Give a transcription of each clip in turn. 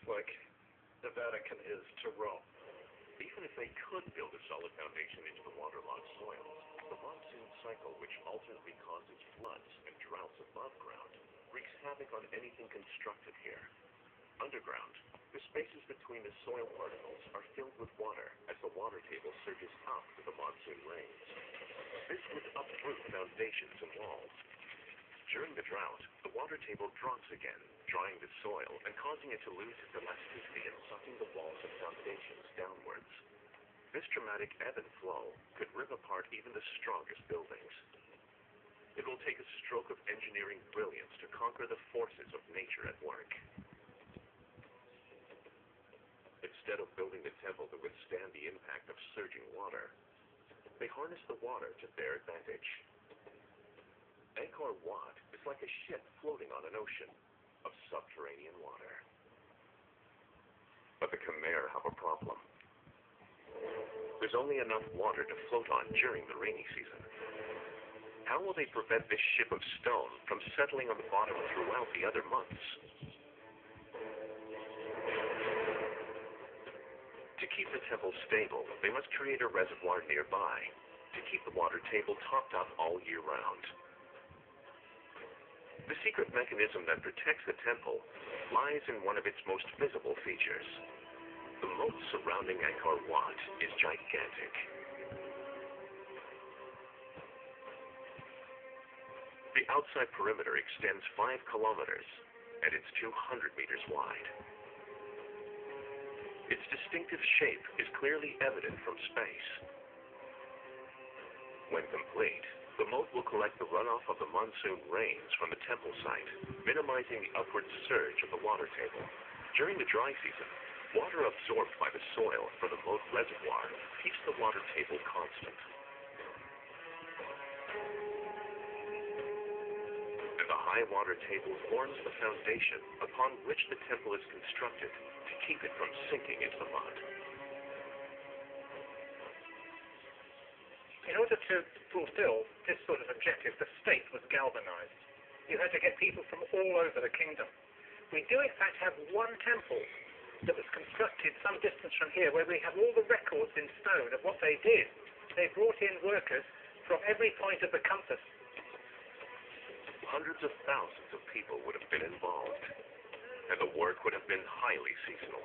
like the Vatican is to Rome. Even if they could build a solid foundation into the waterlogged soils, the monsoon cycle, which alternately causes floods and droughts above ground, wreaks havoc on anything constructed here. Underground, the spaces between the soil particles are filled with water as the water table surges up with the monsoon rains. This would uproot foundations and walls. During the drought, the water table drops again, drying the soil and causing it to lose its elasticity and sucking the walls and foundations downwards. This dramatic ebb and flow could rip apart even the strongest buildings. It will take a stroke of engineering brilliance to conquer the forces of nature at work. Instead of building the temple to withstand the impact of surging water, they harness the water to their advantage. Angkor Wat is like a ship floating on an ocean of subterranean water. But the Khmer have a problem. There's only enough water to float on during the rainy season. How will they prevent this ship of stone from settling on the bottom throughout the other months? To keep the temple stable, they must create a reservoir nearby to keep the water table topped up all year round. The secret mechanism that protects the temple lies in one of its most visible features. The moat surrounding Angkor Wat is gigantic. The outside perimeter extends 5 kilometers, and it's 200 meters wide. Its distinctive shape is clearly evident from space. When complete, the moat will collect the runoff of the monsoon rains from the temple site, minimizing the upward surge of the water table. During the dry season, water absorbed by the soil from the moat reservoir keeps the water table constant. And the high water table forms the foundation upon which the temple is constructed to keep it from sinking into the mud. In order to fulfill this sort of objective, the state was galvanized. You had to get people from all over the kingdom. We do in fact have one temple that was constructed some distance from here where we have all the records in stone of what they did. They brought in workers from every point of the compass. Hundreds of thousands of people would have been involved, and the work would have been highly seasonal.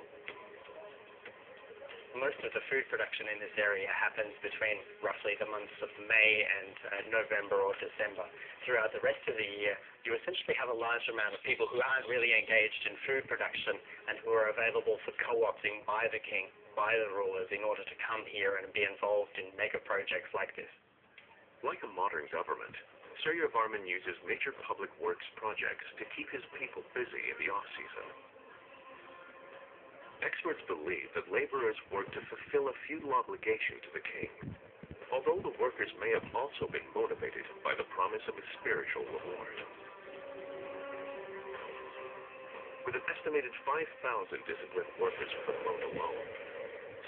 Most of the food production in this area happens between roughly the months of May and November or December. Throughout the rest of the year, you essentially have a large amount of people who aren't really engaged in food production and who are available for co-opting by the king, by the rulers, in order to come here and be involved in mega projects like this. Like a modern government, Suryavarman uses major public works projects to keep his people busy in the off-season. Experts believe that laborers work to fulfill a feudal obligation to the king, although the workers may have also been motivated by the promise of a spiritual reward. With an estimated 5,000 disciplined workers for the moat alone,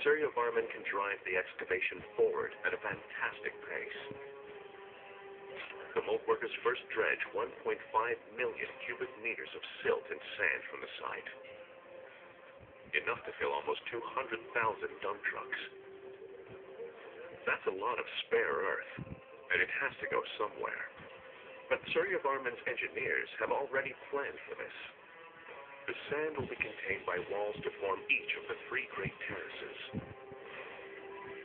Suryavarman can drive the excavation forward at a fantastic pace. The moat workers first dredge 1.5 million cubic meters of silt and sand from the site, enough to fill almost 200,000 dump trucks. That's a lot of spare earth, and it has to go somewhere. But Suryavarman's engineers have already planned for this. The sand will be contained by walls to form each of the 3 great terraces.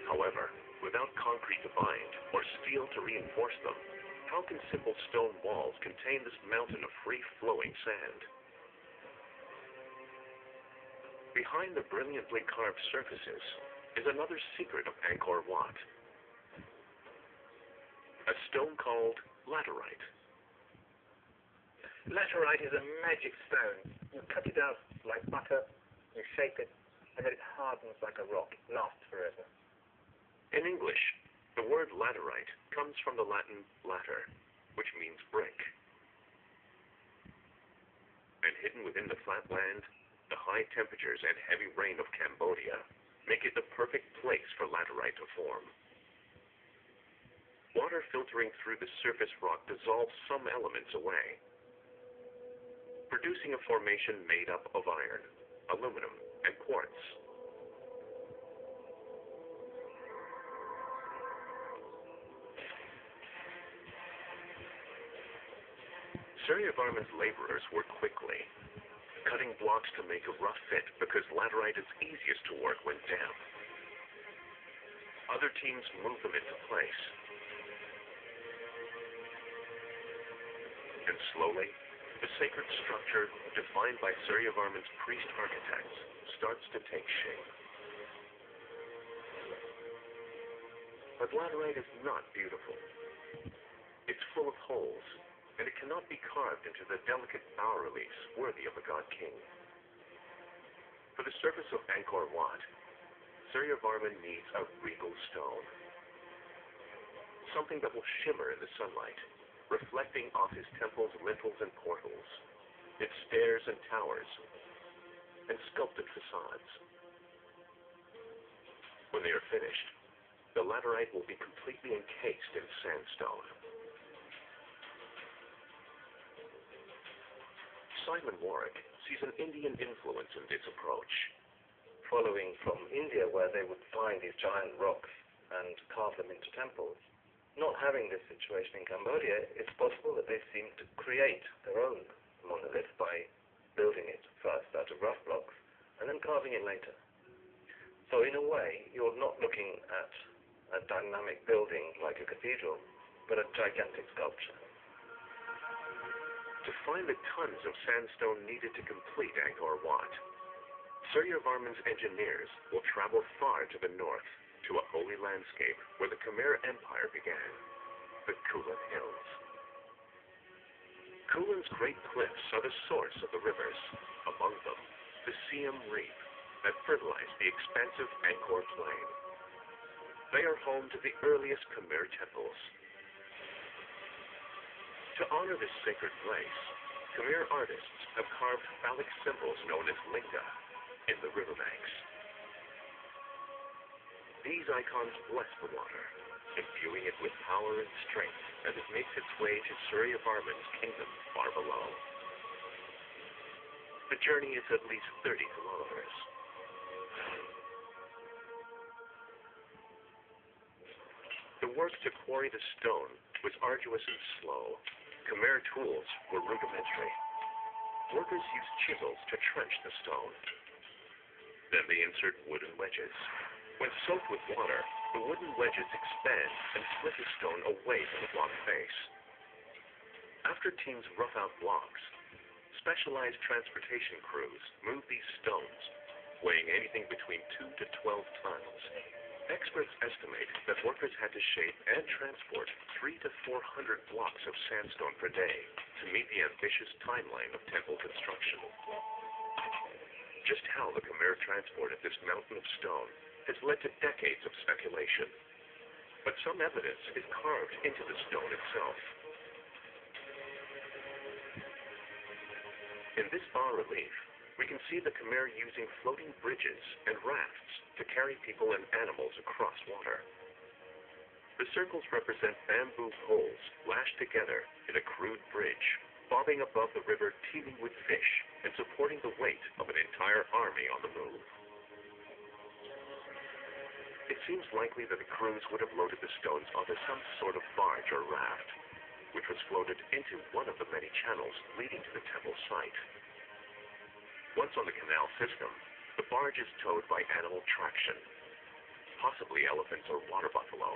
However, without concrete to bind or steel to reinforce them, how can simple stone walls contain this mountain of free-flowing sand? Behind the brilliantly carved surfaces is another secret of Angkor Wat. A stone called laterite. Laterite is a magic stone. You cut it out like butter, you shape it, and then it hardens like a rock. It lasts forever. In English, the word laterite comes from the Latin later, which means brick. And hidden within the flat land, the high temperatures and heavy rain of Cambodia make it the perfect place for laterite to form. Water filtering through the surface rock dissolves some elements away, producing a formation made up of iron, aluminum, and quartz. Suryavarman's laborers work quickly, cutting blocks to make a rough fit because laterite is easiest to work when damp. Other teams move them into place. And slowly, the sacred structure defined by Suryavarman's priest architects starts to take shape. But laterite is not beautiful. It's full of holes, and it cannot be carved into the delicate bas-reliefs worthy of a god-king. For the surface of Angkor Wat, Suryavarman needs a regal stone. Something that will shimmer in the sunlight, reflecting off his temple's lintels and portals, its stairs and towers, and sculpted facades. When they are finished, the laterite will be completely encased in sandstone. Simon Warwick sees an Indian influence in this approach. Following from India, where they would find these giant rocks and carve them into temples, not having this situation in Cambodia, it's possible that they seem to create their own monolith by building it first out of rough blocks and then carving it later. So in a way, you're not looking at a dynamic building like a cathedral, but a gigantic sculpture. To find the tons of sandstone needed to complete Angkor Wat, Suryavarman's engineers will travel far to the north to a holy landscape where the Khmer Empire began, the Kulin Hills. Kulin's great cliffs are the source of the rivers, among them the Siam Reef that fertilize the expansive Angkor Plain. They are home to the earliest Khmer temples. To honor this sacred place, Khmer artists have carved phallic symbols known as linga in the riverbanks. These icons bless the water, imbuing it with power and strength as it makes its way to Suryavarman's kingdom far below. The journey is at least 30 kilometers. The work to quarry the stone was arduous and slow. Khmer tools were rudimentary. Workers used chisels to trench the stone. Then they insert wooden wedges. When soaked with water, the wooden wedges expand and split the stone away from the block face. After teams rough out blocks, specialized transportation crews move these stones, weighing anything between 2 to 12 tons. Experts estimate that workers had to shape and transport 300 to 400 blocks of sandstone per day to meet the ambitious timeline of temple construction. Just how the Khmer transported this mountain of stone has led to decades of speculation, but some evidence is carved into the stone itself. In this bas-relief, we can see the Khmer using floating bridges and rafts to carry people and animals across water. The circles represent bamboo poles lashed together in a crude bridge, bobbing above the river teeming with fish and supporting the weight of an entire army on the move. It seems likely that the crews would have loaded the stones onto some sort of barge or raft, which was floated into one of the many channels leading to the temple site. Once on the canal system, the barge is towed by animal traction, possibly elephants or water buffalo.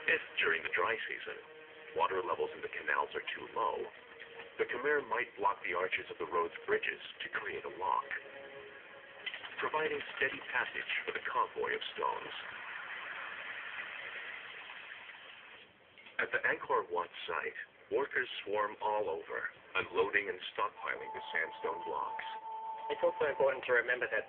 If, during the dry season, water levels in the canals are too low, the Khmer might block the arches of the road's bridges to create a lock, providing steady passage for the convoy of stones. At the Angkor Wat site, workers swarm all over, unloading and stockpiling the sandstone blocks. It's also important to remember that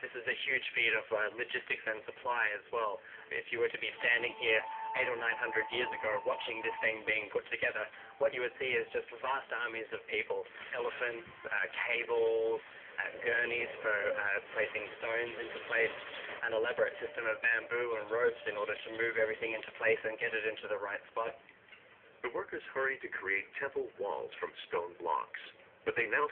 this is a huge feat of logistics and supply as well. If you were to be standing here 800 or 900 years ago watching this thing being put together, what you would see is just vast armies of people, elephants, cables, gurneys for placing stones into place, an elaborate system of bamboo and ropes in order to move everything into place and get it into the right spot. The workers hurry to create temple walls from stone blocks, but they now